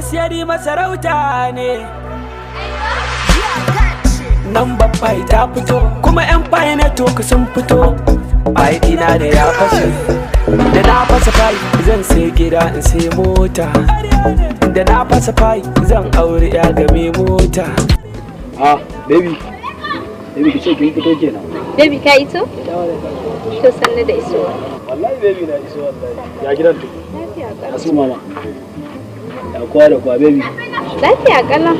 Yes, yari masarauta ne. Nan babbai ta fito, kuma 'yan fayi na toka sun fito. Baiki na da ya fashe, da na fasa fayi zan sai gida in sai mota. Da na fasa fayi zan aure ya game mota. Ah, baby ki ce kin fito kenan. Baby ka iso? To sanne da isowa. Wallahi baby na iso wallahi. Ya gidan to? Lafiya kala. Asu mama. Ya kwa da kwa baby. Lafiya kala.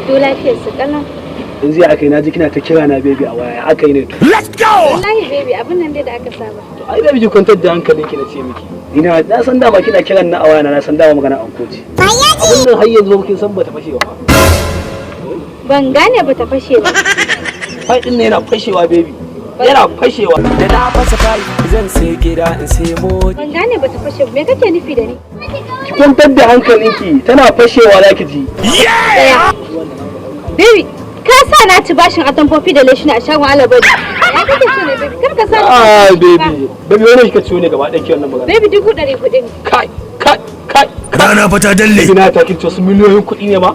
To lafiyar su kala. Yanzu ya akai naji kina ta kira na baby a waya. Akai ne to. Let's go. Wallahi baby abin nan dai da aka saba. Ai baby ki kwantar da hankalinki na ce miki. Ina na san dama kina kiran na a waya na san dama magana an koci. Abin nan har yanzu kin san bata fashe ba. Ban gane bata fashe ba. Fai din ne yana fashewa baby. Yana fashewa. Da na fasa fayi zan sai gida in sai mota. Ban gane bata fashe ba. Me kake nufi da ni? Ki kwantar da hankalinki tana fashewa zaki ji. Tsaya. Baby, ka sa na ci bashin atamfofi da leshina a shagon Alabari. Ya kake so ne baby? Kar ka sa ni. Ah baby. Baby wani kika ciwo ne gaba ɗaya kiyon nan magana. Baby 400 ne. Kai. Rana fa ta dalle. Ina ta kin su miliyoyin kuɗi ne ma.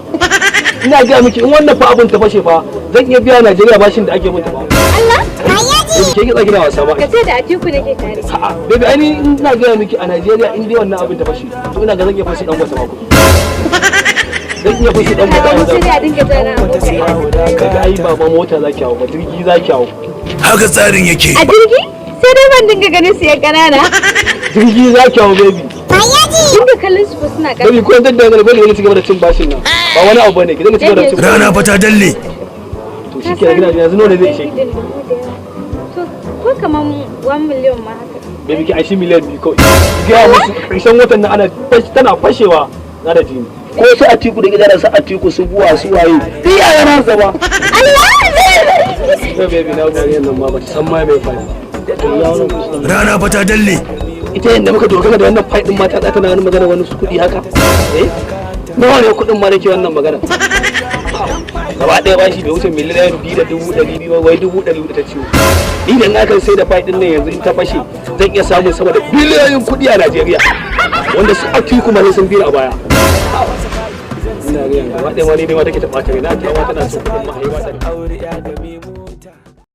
Ina ga miki in wannan fa abun ta fashe fa zan iya biya Najeriya bashin da ake mun ta ba. Allah? Baby ke kitsa gina wasa ba. Ka ce da Atiku nake tare. A'a baby ai ina ga miki a Najeriya in dai wannan abun ta fashe to ina ga zan iya fashe dan wata ma kuɗi. Zan iya fashe dan wata. Ka sai da dinga tsara mota. Kaga ai ba mota zaki hawo ba jirgi zaki hawo. Haka tsarin yake. A jirgi? Sai dai ban dinga ganin su yan ƙanana. Jirgi zaki hawo baby. Dinga kallon su suna ƙanana. Baby ko dan da ne ci gaba da cin bashin nan. Ba wani abu bane ki dinga ci gaba da cin. Rana fa ta dalle. To shikenan gina yanzu nawa ne zai ishe ki? To ko kaman 1 million ma haka. Baby ki aishi miliyan 2 kawai. Ga musu ƙarshen watan nan tana fashewa na da jini. Ko su Atiku da gidan su Atiku su buwa su waye. Iya yana zama. Allah! Baby na gari yanzu ma ba san ma mai fadi. Rana fa ta dalle. Ita yanda muka dogara da wannan fight din mata ta tana wani magana wani su kudi haka. Nawa ne kudin ma nake wannan magana? Gaba ɗaya bashi bai wuce miliyan 2,200 wai 200 ta ciwo. Ni da na kan sai da fight din nan yanzu in ta fashe zan iya samun sama da biliyoyin kudi a Najeriya. Wanda su Atiku ma sun biya a baya. Ina ga gaba ɗaya ma ne ma take ta ɓata rai na ta tana so kudin mahaifa ta.